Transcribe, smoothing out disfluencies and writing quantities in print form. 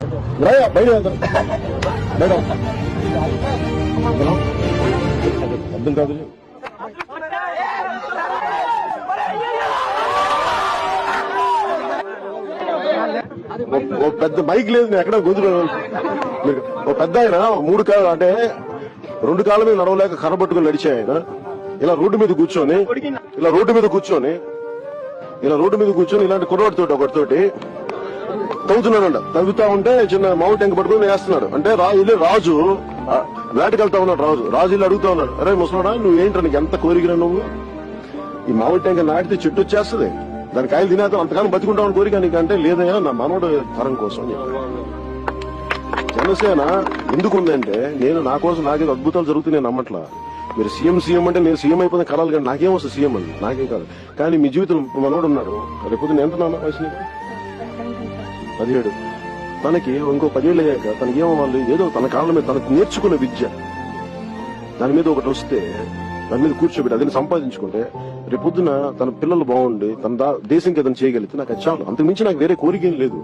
బయట మేడం అర్థం కాదు. పెద్ద మైక్ లేదు, నేను ఎక్కడ గొంతులో ఓ పెద్ద ఆయన 3 కాళ్ళు అంటే 2 కాళ్ళ మీద నడవలేక కర్రబట్టుకుని నడిచే ఆయన ఇలా రోడ్డు మీద కూర్చొని ఇలాంటి కుర్రోడితోటి ఒకటితోటి తవ్వుతున్నాడంట. తవ్వుతా ఉంటే చిన్న మామిడి టెంక పట్టుకుని వేస్తున్నాడు. అంటే రాజు వేటకెళ్తా ఉన్నాడు. రాజు ఇల్లు అడుగుతా ఉన్నాడు, అరే ముసలాడా నువ్వేంటి నీకు ఎంత కోరికరా, నువ్వు ఈ మామిడి టెంక నాటితే చెట్టు వచ్చేస్తుంది, దాని కాయలు తినేస్తాం, అంతకాలం బతుకుంటామని కోరిక నీకంటే లేదయ్యా నా మనవడు తరం కోసం. జనసేన ఎందుకుందంటే నేను నా కోసం నాకేదో అద్భుతాలు జరుగుతున్నాయి నమ్మట్లా. మీరు సీఎం అంటే నేను సీఎం అయిపోయిన కరాలు కానీ నాకేం వస్తుంది సీఎం అని, నాకేం కాదు. కానీ మీ జీవితం మనోడు ఉన్నాడు, రేపు ఎంత నాన్న వయసు 17, తనకి ఇంకో 10 ఏళ్ళు అయ్యాక తనకి ఏమవ్వాలి, ఏదో తన కాళ్ళ మీద తనకు నేర్చుకున్న విద్య దాని మీద ఒకటి వస్తే దాని మీద కూర్చోబెట్టి అదని సంపాదించుకుంటే రేపొద్దున తన పిల్లలు బాగుండి తన దేశంకి ఏదైనా చేయగలిగితే నాకు అది చాలు. అంతకు మించి నాకు వేరే కోరిక ఏం లేదు.